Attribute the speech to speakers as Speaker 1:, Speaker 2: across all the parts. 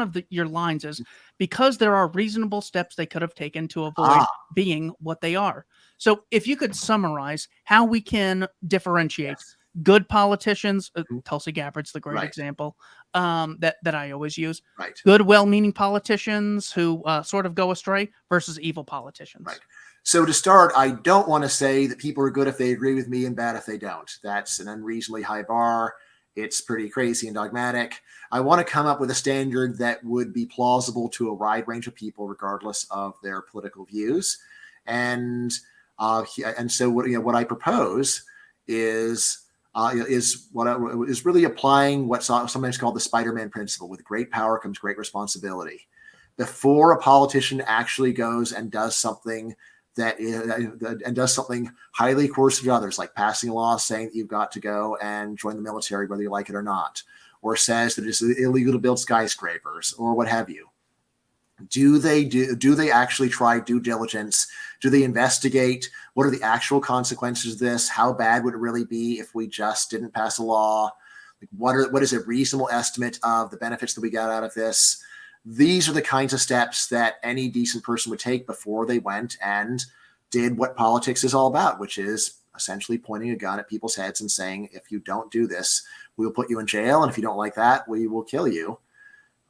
Speaker 1: of your lines is because there are reasonable steps they could have taken to avoid being what they are. So if you could summarize how we can differentiate good politicians, Tulsi Gabbard's the great example that I always use. Good, well-meaning politicians who sort of go astray versus evil politicians.
Speaker 2: So to start, I don't want to say that people are good if they agree with me and bad if they don't. That's an unreasonably high bar. It's pretty crazy and dogmatic. I want to come up with a standard that would be plausible to a wide range of people, regardless of their political views. And so what I propose is really applying what's sometimes called the Spider-Man principle. With great power comes great responsibility. Before a politician actually goes and does something highly coercive to others, like passing a law saying that you've got to go and join the military whether you like it or not, or says that it's illegal to build skyscrapers or what have you. Do they actually try due diligence? Do they investigate what are the actual consequences of this? How bad would it really be if we just didn't pass a law? What is a reasonable estimate of the benefits that we got out of this? These are the kinds of steps that any decent person would take before they went and did what politics is all about, which is essentially pointing a gun at people's heads and saying, if you don't do this, we will put you in jail. And if you don't like that, we will kill you.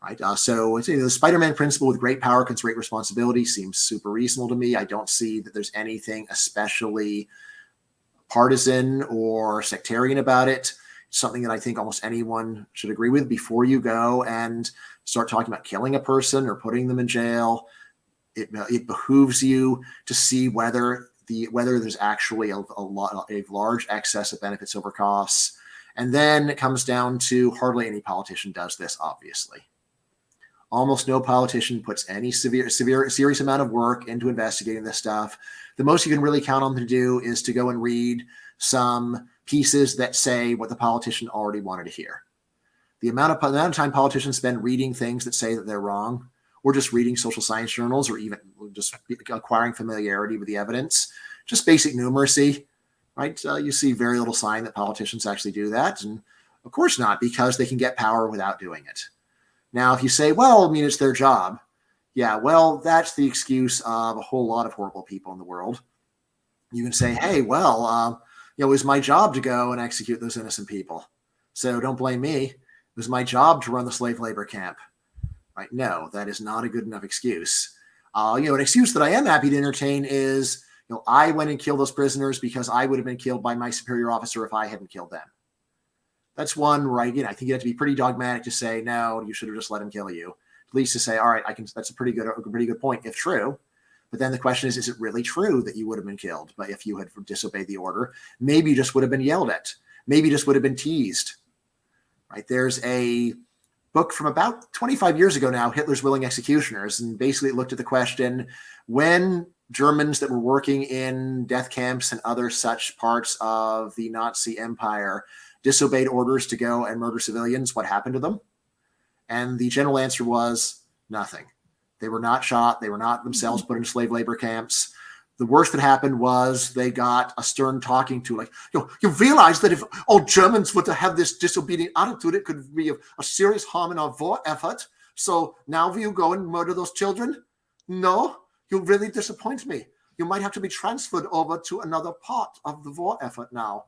Speaker 2: Right. So the Spider-Man principle, with great power comes great responsibility, seems super reasonable to me. I don't see that there's anything especially partisan or sectarian about it. It's something that I think almost anyone should agree with. Before you go and start talking about killing a person or putting them in jail, it behooves you to see whether there's actually a large excess of benefits over costs. And then it comes down to hardly any politician does this, obviously. Almost no politician puts any serious amount of work into investigating this stuff. The most you can really count on them to do is to go and read some pieces that say what the politician already wanted to hear. The amount of time politicians spend reading things that say that they're wrong, or just reading social science journals, or even just acquiring familiarity with the evidence, just basic numeracy, right? You see very little sign that politicians actually do that. And of course not, because they can get power without doing it. Now, if you say, well, I mean, it's their job. Yeah, well, that's the excuse of a whole lot of horrible people in the world. You can say, hey, well, it was my job to go and execute those innocent people. So don't blame me. It was my job to run the slave labor camp. Right? No, that is not a good enough excuse. An excuse that I am happy to entertain is, I went and killed those prisoners because I would have been killed by my superior officer if I hadn't killed them. That's one where I think you have to be pretty dogmatic to say, no, you should have just let him kill you. At least to say, all right, that's a pretty good point if true. But then the question is it really true that you would have been killed? But if you had disobeyed the order, maybe you just would have been yelled at. Maybe you just would have been teased. Right? There's a book from about 25 years ago now, Hitler's Willing Executioners, and basically it looked at the question, when Germans that were working in death camps and other such parts of the Nazi Empire disobeyed orders to go and murder civilians, what happened to them? And the general answer was nothing. They were not shot. They were not themselves put in slave labor camps. The worst that happened was they got a stern talking to, like, you realize that if all Germans were to have this disobedient attitude, it could be a serious harm in our war effort. So now will you go and murder those children? No, you really disappoint me. You might have to be transferred over to another part of the war effort now.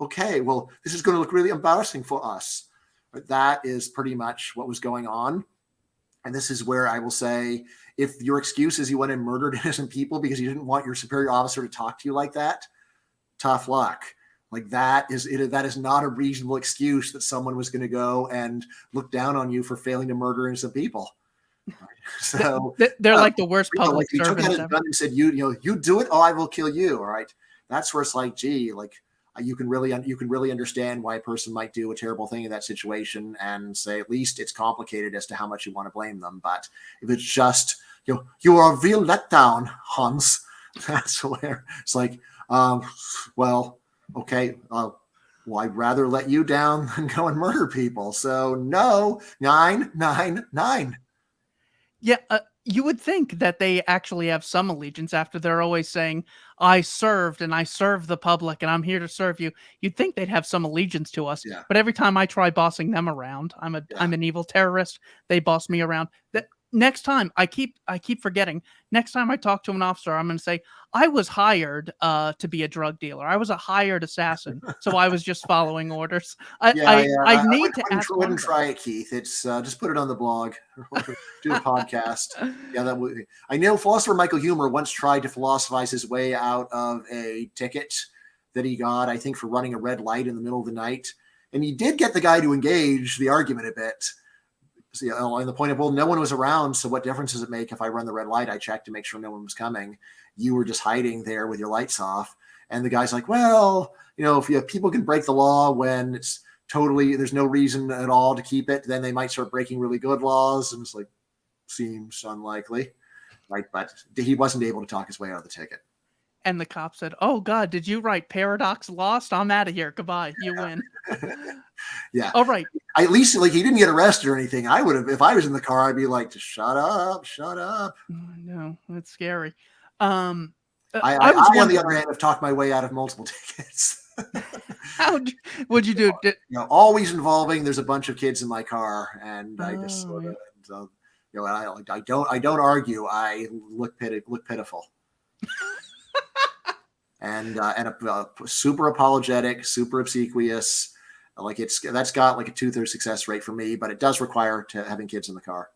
Speaker 2: Okay, well, this is going to look really embarrassing for us. But that is pretty much what was going on. And this is where I will say, if your excuse is you went and murdered innocent people because you didn't want your superior officer to talk to you like that, tough luck. Like that is not a reasonable excuse that someone was going to go and look down on you for failing to murder innocent people. So
Speaker 1: they're like the worst public
Speaker 2: servants. He took out his gun and said, you do it, or I will kill you. All right. That's where it's like, gee, like you can really understand why a person might do a terrible thing in that situation and say, at least it's complicated as to how much you want to blame them. But if it's just, you are a real letdown, Hans, that's where it's like, well, okay, well, I'd rather let you down than go and murder people. So no, 999.
Speaker 1: Yeah. You would think that they actually have some allegiance after they're always saying, I served and I serve the public and I'm here to serve you. You'd think they'd have some allegiance to us.
Speaker 2: Yeah,
Speaker 1: But every time I try bossing them around,
Speaker 2: yeah.
Speaker 1: I'm an evil terrorist. They boss me around. That next time I keep forgetting. Next time I talk to an officer, I'm gonna say, I was hired to be a drug dealer. I was a hired assassin. So I was just following orders.
Speaker 2: Yeah, yeah.
Speaker 1: I
Speaker 2: I
Speaker 1: need to ask one
Speaker 2: wouldn't
Speaker 1: of them.
Speaker 2: try it, Keith. It's just put it on the blog or do a podcast. Yeah, that would. I know philosopher Michael Huemer once tried to philosophize his way out of a ticket that he got, I think, for running a red light in the middle of the night, and he did get the guy to engage the argument a bit. So, you know, and the point of, well, no one was around, so what difference does it make if I run the red light? I checked to make sure no one was coming. You were just hiding there with your lights off. And the guy's like, well, you know, if people can break the law when it's totally, there's no reason at all to keep it, then they might start breaking really good laws. And it's like, seems unlikely, right? But he wasn't able to talk his way out of the ticket.
Speaker 1: And the cop said, oh God, did you write Paradox Lost? I'm out of here. Goodbye. You win.
Speaker 2: Yeah.
Speaker 1: All right.
Speaker 2: At least like he didn't get arrested or anything. I would have, if I was in the car, I'd be like, just shut up, shut up.
Speaker 1: No, that's scary.
Speaker 2: I
Speaker 1: was
Speaker 2: on the other
Speaker 1: wondering,
Speaker 2: hand, have talked my way out of multiple tickets.
Speaker 1: what'd you do?
Speaker 2: You know, always involving there's a bunch of kids in my car, and I just sort of, you know, I don't argue. I look pitiful, and super apologetic, super obsequious. Like that's got like a 2/3 success rate for me, but it does require having kids in the car.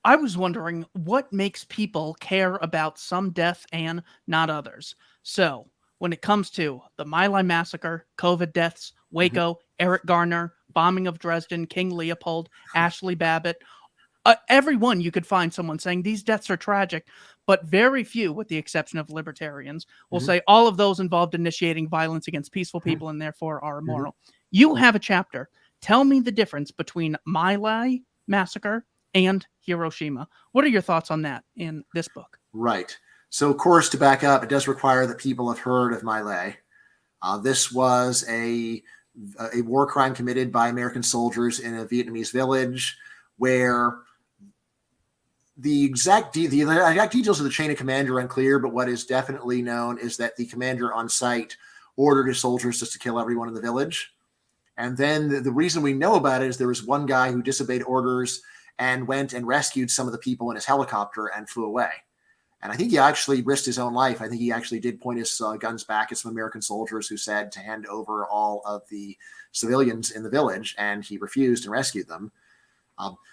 Speaker 1: I was wondering what makes people care about some death and not others. So when it comes to the My Lai massacre, COVID deaths, Waco, Eric Garner, bombing of Dresden, King Leopold, Ashley Babbitt, everyone you could find someone saying these deaths are tragic, but very few, with the exception of libertarians, will say all of those involved initiating violence against peaceful people and therefore are immoral. You have a chapter. Tell me the difference between My Lai massacre and Hiroshima. What are your thoughts on that in this book?
Speaker 2: Right. So, of course, to back up, it does require that people have heard of My Lai. This was a war crime committed by American soldiers in a Vietnamese village where the exact details of the chain of command are unclear, but what is definitely known is that the commander on site ordered his soldiers just to kill everyone in the village. And then the reason we know about it is there was one guy who disobeyed orders and went and rescued some of the people in his helicopter and flew away. And I think he actually risked his own life. I think he actually did point his guns back at some American soldiers who said to hand over all of the civilians in the village, and he refused and rescued them.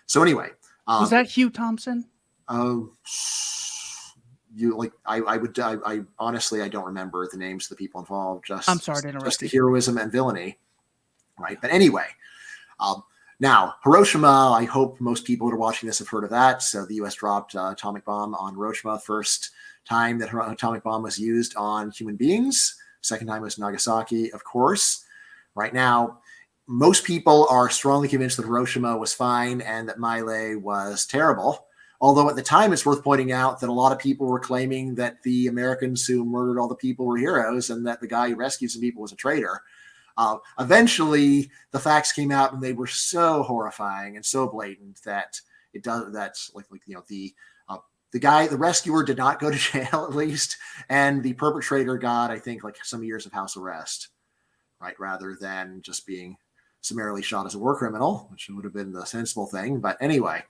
Speaker 2: So anyway.
Speaker 1: Was that Hugh Thompson?
Speaker 2: I honestly, I don't remember the names of the people involved.
Speaker 1: I'm sorry to interrupt
Speaker 2: just the
Speaker 1: you.
Speaker 2: heroism and villainy. Right. But anyway, now, Hiroshima, I hope most people that are watching this have heard of that. So the U.S. dropped atomic bomb on Hiroshima. First time that atomic bomb was used on human beings. Second time was Nagasaki, of course. Right now, most people are strongly convinced that Hiroshima was fine and that My Lai was terrible. Although at the time, it's worth pointing out that a lot of people were claiming that the Americans who murdered all the people were heroes and that the guy who rescued some people was a traitor. Eventually, the facts came out, and they were so horrifying and so blatant that it does. That's like you know the guy, the rescuer, did not go to jail at least, and the perpetrator got, I think, like some years of house arrest, right, rather than just being summarily shot as a war criminal, which would have been the sensible thing. But anyway,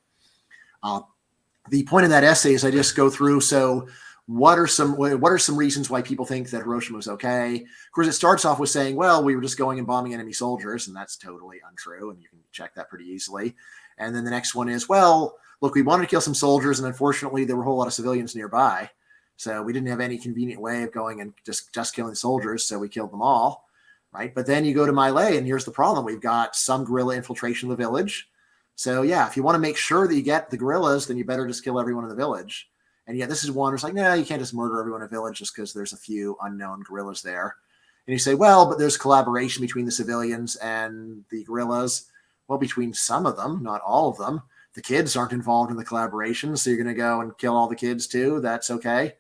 Speaker 2: the point of that essay is I just go through. So what are some reasons why people think that Hiroshima was okay? Of course, it starts off with saying, well, we were just going and bombing enemy soldiers, and that's totally untrue, and you can check that pretty easily. And then the next one is, well, look, we wanted to kill some soldiers, and unfortunately, there were a whole lot of civilians nearby, so we didn't have any convenient way of going and just killing soldiers, so we killed them all, right? But then you go to My Lai, and here's the problem. We've got some guerrilla infiltration of the village. So, yeah, if you want to make sure that you get the guerrillas, then you better just kill everyone in the village. And yet this is one where it's like, no, you can't just murder everyone in a village just because there's a few unknown guerrillas there. And you say, well, but there's collaboration between the civilians and the guerrillas. Well, between some of them, not all of them. The kids aren't involved in the collaboration, so you're going to go and kill all the kids too. That's okay,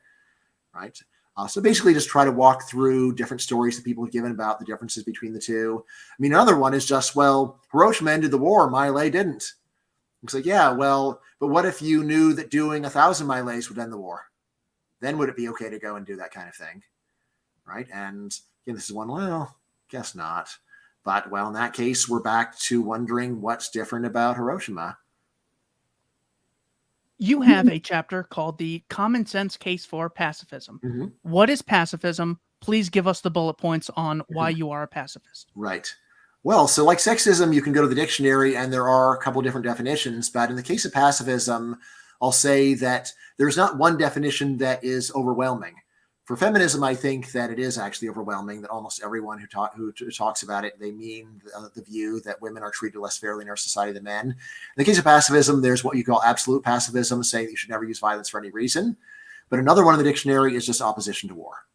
Speaker 2: right? So basically just try to walk through different stories that people have given about the differences between the two. I mean, another one is just, well, Hiroshima ended the war. My Lai didn't. It's like, yeah, well, but what if you knew that doing 1,000 miles would end the war? Then would it be okay to go and do that kind of thing? Right. And again, this is one, well, guess not. But, well, in that case, we're back to wondering what's different about Hiroshima.
Speaker 1: You have a chapter called The Common Sense Case for Pacifism.
Speaker 2: Mm-hmm.
Speaker 1: What is pacifism? Please give us the bullet points on why you are a pacifist.
Speaker 2: Right. Well, so like sexism, you can go to the dictionary and there are a couple of different definitions. But in the case of pacifism, I'll say that there's not one definition that is overwhelming. For feminism, I think that it is actually overwhelming, that almost everyone who talks about it, they mean the view that women are treated less fairly in our society than men. In the case of pacifism, there's what you call absolute pacifism, saying that you should never use violence for any reason. But another one in the dictionary is just opposition to war.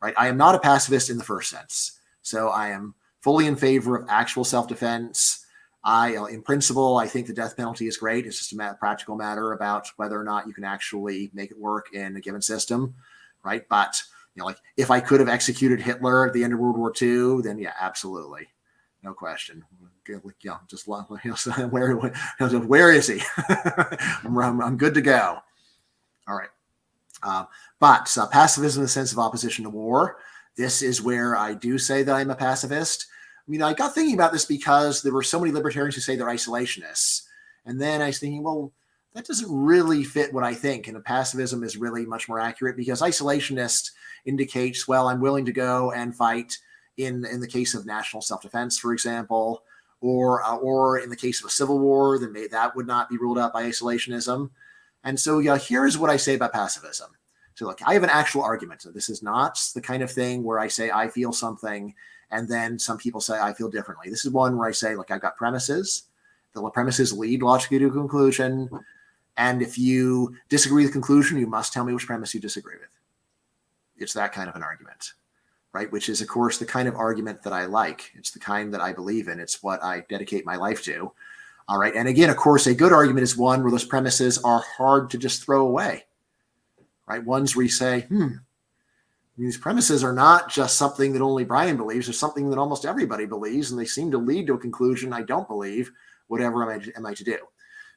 Speaker 2: Right? I am not a pacifist in the first sense. So I am fully in favor of actual self-defense. In principle, I think the death penalty is great. It's just a practical matter about whether or not you can actually make it work in a given system. Right. But, like if I could have executed Hitler at the end of World War II, then yeah, absolutely. No question. Just where is he? I'm good to go. All right. But pacifism in the sense of opposition to war, this is where I do say that I'm a pacifist. I mean, I got thinking about this because there were so many libertarians who say they're isolationists. And then I was thinking, well, that doesn't really fit what I think. And pacifism is really much more accurate because isolationist indicates, well, I'm willing to go and fight in the case of national self-defense, for example, or in the case of a civil war, then that would not be ruled out by isolationism. And so, here's what I say about pacifism. So look, I have an actual argument. So this is not the kind of thing where I say I feel something and then some people say I feel differently. This is one where I say, look, I've got premises. The premises lead logically to a conclusion. And if you disagree with the conclusion, you must tell me which premise you disagree with. It's that kind of an argument, right? Which is, of course, the kind of argument that I like. It's the kind that I believe in. It's what I dedicate my life to. All right. And again, of course, a good argument is one where those premises are hard to just throw away, right? Ones where you say, these premises are not just something that only Bryan believes. They're something that almost everybody believes, and they seem to lead to a conclusion I don't believe. Whatever am I to do?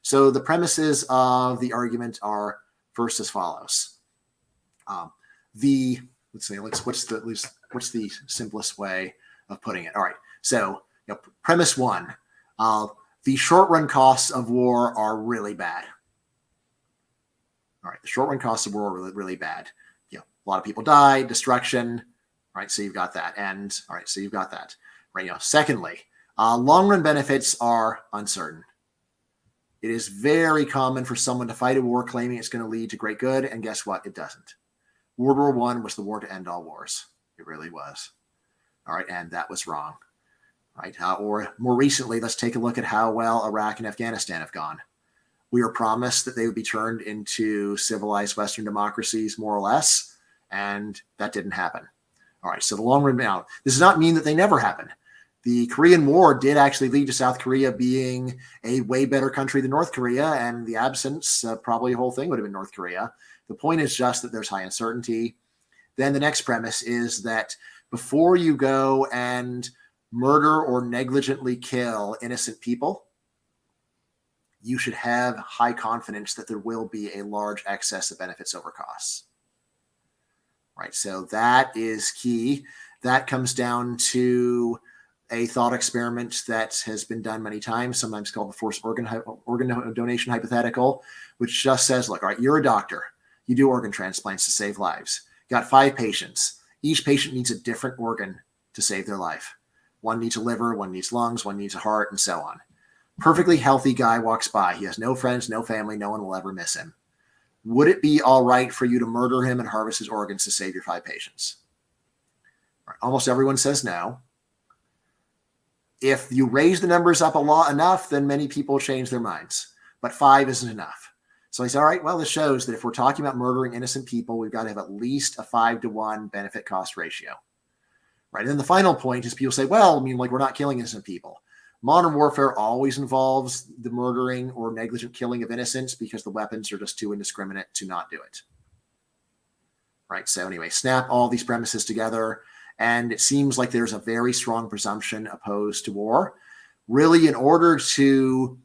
Speaker 2: So the premises of the argument are first as follows. What's the simplest way of putting it? All right. So premise one, the short run costs of war are really bad. All right. The short run costs of war are really, really bad. A lot of people die, destruction. All right. So you've got that. Right. Secondly, long run benefits are uncertain. It is very common for someone to fight a war claiming it's going to lead to great good. And guess what? It doesn't. World War I was the war to end all wars. It really was. All right. And that was wrong. Right. Or more recently, let's take a look at how well Iraq and Afghanistan have gone. We were promised that they would be turned into civilized Western democracies, more or less. And that didn't happen. All right. So the long run now, this does not mean that they never happened. The Korean War did actually lead to South Korea being a way better country than North Korea, and the absence, probably the whole thing would have been North Korea. The point is just that there's high uncertainty. Then the next premise is that before you go and murder or negligently kill innocent people, you should have high confidence that there will be a large excess of benefits over costs. Right, so that is key. That comes down to a thought experiment that has been done many times, sometimes called the forced organ donation hypothetical, which just says, look, all right, you're a doctor. You do organ transplants to save lives. You got 5 patients. Each patient needs a different organ to save their life. One needs a liver, one needs lungs, one needs a heart, and so on. Perfectly healthy guy walks by. He has no friends, no family. No one will ever miss him. Would it be all right for you to murder him and harvest his organs to save your 5 patients? Right. Almost everyone says no. If you raise the numbers up a lot enough, then many people change their minds. But 5 isn't enough. So I said, all right, well, this shows that if we're talking about murdering innocent people, we've got to have at least a 5-to-1 benefit cost ratio. Right. And then the final point is people say, well, we're not killing innocent people. Modern warfare always involves the murdering or negligent killing of innocents because the weapons are just too indiscriminate to not do it. Right. So anyway, snap all these premises together. And it seems like there's a very strong presumption opposed to war. Really, in order to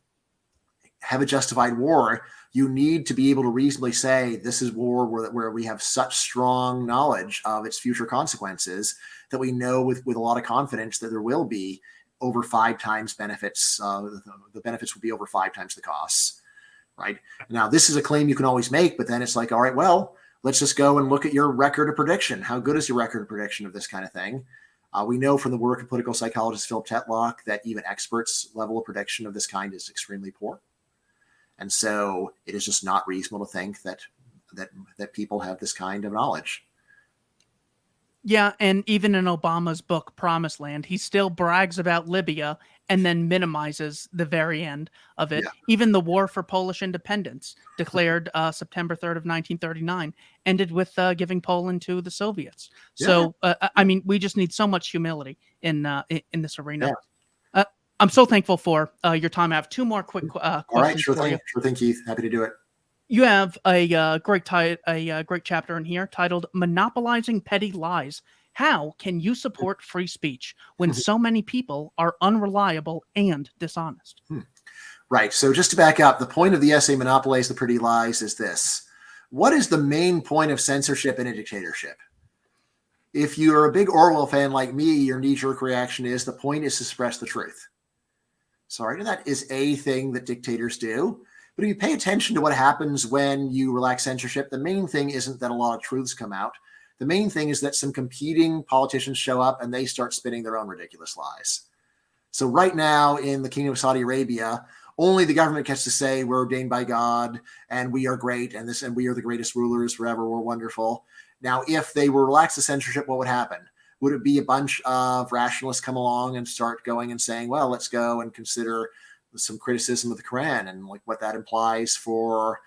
Speaker 2: have a justified war, you need to be able to reasonably say this is war where we have such strong knowledge of its future consequences that we know with a lot of confidence that there will be over 5 times benefits. The benefits will be over 5 times the costs. Right now, this is a claim you can always make, but then it's like, all right, well, let's just go and look at your record of prediction. How good is your record of prediction of this kind of thing? We know from the work of political psychologist Philip Tetlock that even experts' level of prediction of this kind is extremely poor. And so it is just not reasonable to think that people have this kind of knowledge.
Speaker 1: Yeah, and even in Obama's book, Promised Land, he still brags about Libya and then minimizes the very end of it.
Speaker 2: Yeah.
Speaker 1: Even the War for Polish Independence, declared September 3rd of 1939, ended with giving Poland to the Soviets. So, I mean, we just need so much humility in this arena.
Speaker 2: Yeah.
Speaker 1: I'm so thankful for your time. I have 2 more quick questions.
Speaker 2: All right, sure
Speaker 1: for
Speaker 2: thing.
Speaker 1: you.
Speaker 2: Sure thing, Keith. Happy to do it.
Speaker 1: You have a great chapter in here titled "Monopolizing Petty Lies." How can you support free speech when so many people are unreliable and dishonest?
Speaker 2: Right. So just to back up, the point of the essay "Monopolize the Pretty Lies" is this: what is the main point of censorship in a dictatorship? If you're a big Orwell fan like me, your knee-jerk reaction is the point is to suppress the truth. Sorry, that is a thing that dictators do. But if you pay attention to what happens when you relax censorship, the main thing isn't that a lot of truths come out. The main thing is that some competing politicians show up and they start spinning their own ridiculous lies. So right now in the Kingdom of Saudi Arabia, only the government gets to say we're ordained by God and we are great and we are the greatest rulers forever. We're wonderful. Now, if they were relaxed the censorship, what would happen? Would it be a bunch of rationalists come along and start going and saying, well, let's go and consider some criticism of the Quran and like what that implies for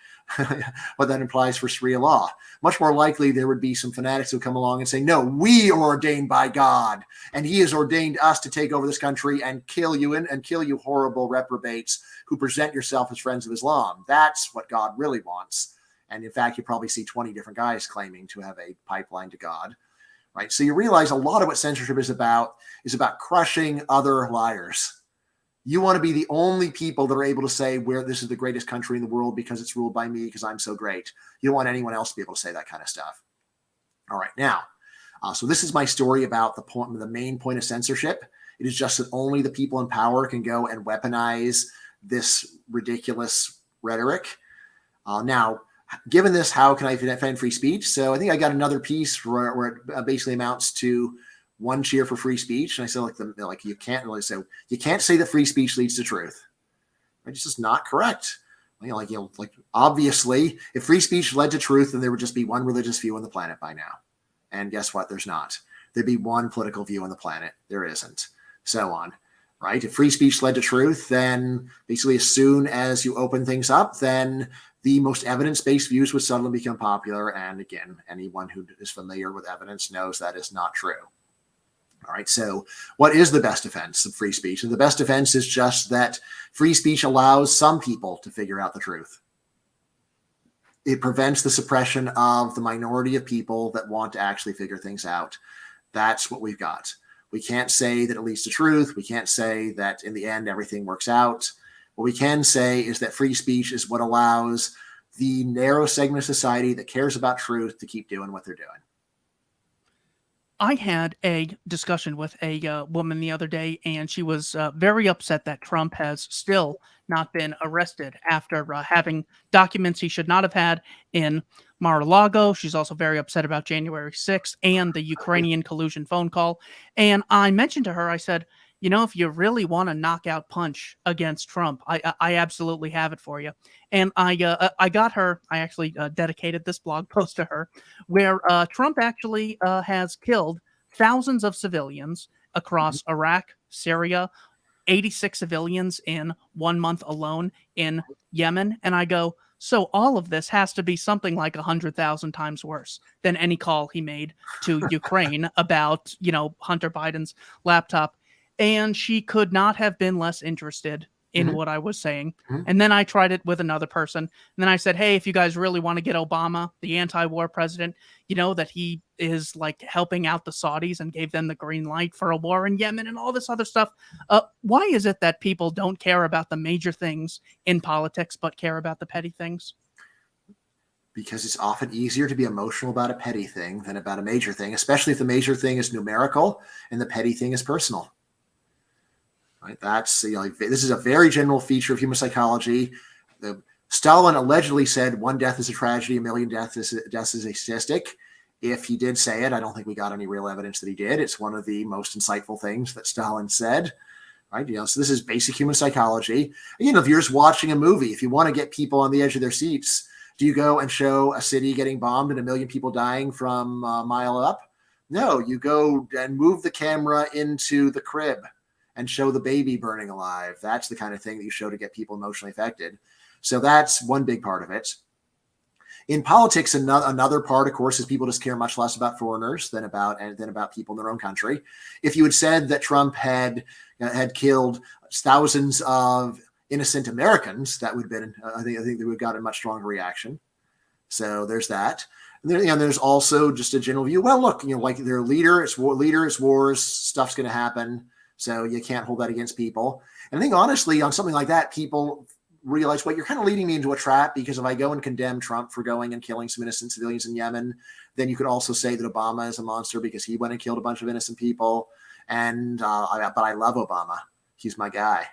Speaker 2: Sharia law? Much more likely there would be some fanatics who come along and say, no, we are ordained by God and he has ordained us to take over this country and kill you horrible reprobates who present yourself as friends of Islam. That's what God really wants. And in fact, you probably see 20 different guys claiming to have a pipeline to God. Right. So you realize a lot of what censorship is about crushing other liars. You want to be the only people that are able to say where this is the greatest country in the world because it's ruled by me because I'm so great. You don't want anyone else to be able to say that kind of stuff. All right. Now, so this is my story about the main point of censorship. It is just that only the people in power can go and weaponize this ridiculous rhetoric. Now, given this, how can I defend free speech? So I think I got another piece where it basically amounts to one cheer for free speech. And I said, you can't really say, you can't say that free speech leads to truth. It's just not correct. Obviously, if free speech led to truth, then there would just be one religious view on the planet by now. And guess what? There's not. There'd be one political view on the planet. There isn't. So on. Right? If free speech led to truth, then basically as soon as you open things up, then the most evidence-based views would suddenly become popular. And again, anyone who is familiar with evidence knows that is not true. All right. So what is the best defense of free speech? And the best defense is just that free speech allows some people to figure out the truth. It prevents the suppression of the minority of people that want to actually figure things out. That's what we've got. We can't say that it leads to truth. We can't say that in the end, everything works out. What we can say is that free speech is what allows the narrow segment of society that cares about truth to keep doing what they're doing.
Speaker 1: I had a discussion with a woman the other day, and she was very upset that Trump has still not been arrested after having documents he should not have had in Mar-a-Lago. She's also very upset about January 6th and the Ukrainian collusion phone call. And I mentioned to her, I said, you know, if you really want a knockout punch against Trump, I absolutely have it for you. And I got her, I actually dedicated this blog post to her, where Trump actually has killed thousands of civilians across Iraq, Syria, 86 civilians in 1 month alone in Yemen. And I go, so all of this has to be something like 100,000 times worse than any call he made to Ukraine about, you know, Hunter Biden's laptop. And she could not have been less interested in what I was saying.
Speaker 2: Mhm.
Speaker 1: And then I tried it with another person. And then I said, hey, if you guys really want to get Obama, the anti-war president, you know, that he is like helping out the Saudis and gave them the green light for a war in Yemen and all this other stuff. Why is it that people don't care about the major things in politics, but care about the petty things?
Speaker 2: Because it's often easier to be emotional about a petty thing than about a major thing, especially if the major thing is numerical and the petty thing is personal. Right? That's, you know, this is a very general feature of human psychology. Stalin allegedly said 1 death is a tragedy, 1 million deaths is a statistic. If he did say it, I don't think we got any real evidence that he did. It's one of the most insightful things that Stalin said. Right? You know, so this is basic human psychology. You know, if you're just watching a movie, if you want to get people on the edge of their seats, do you go and show a city getting bombed and 1 million people dying from a mile up? No, you go and move the camera into the crib and show the baby burning alive. That's the kind of thing that you show to get people emotionally affected. So that's one big part of it. In politics, another part, of course, is people just care much less about foreigners than about people in their own country. If you had said that Trump had killed thousands of innocent Americans, that would have been, I think they would have got a much stronger reaction. So there's that. And there's also just a general view. Well, look, you know, like their leader, it's wars, stuff's going to happen. So you can't hold that against people. And I think honestly, on something like that, people realize, well, you're kind of leading me into a trap, because if I go and condemn Trump for going and killing some innocent civilians in Yemen, then you could also say that Obama is a monster because he went and killed a bunch of innocent people. And but I love Obama. He's my guy.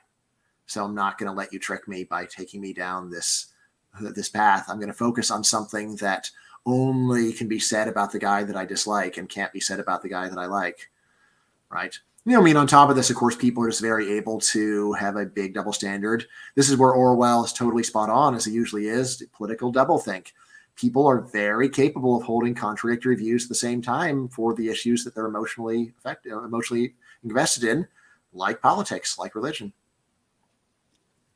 Speaker 2: So I'm not going to let you trick me by taking me down this path. I'm going to focus on something that only can be said about the guy that I dislike and can't be said about the guy that I like. Right? You know, I mean, on top of this, of course, people are just very able to have a big double standard. This is where Orwell is totally spot on, as he usually is, political doublethink. People are very capable of holding contradictory views at the same time for the issues that they're emotionally invested in, like politics, like religion.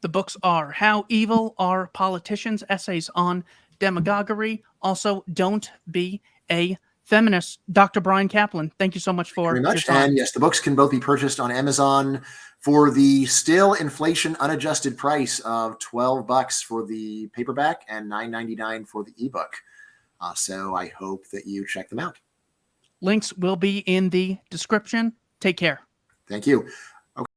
Speaker 1: The books are How Evil Are Politicians? Essays on Demagoguery. Also, Don't Be a Feminist. Dr. Bryan Caplan, thank you so much for
Speaker 2: Very
Speaker 1: your
Speaker 2: much.
Speaker 1: time.
Speaker 2: And yes, the books can both be purchased on Amazon for the still inflation unadjusted price of $12 for the paperback and $9.99 for the ebook. So I hope that you check them out.
Speaker 1: Links will be in the description. Take care.
Speaker 2: Thank you.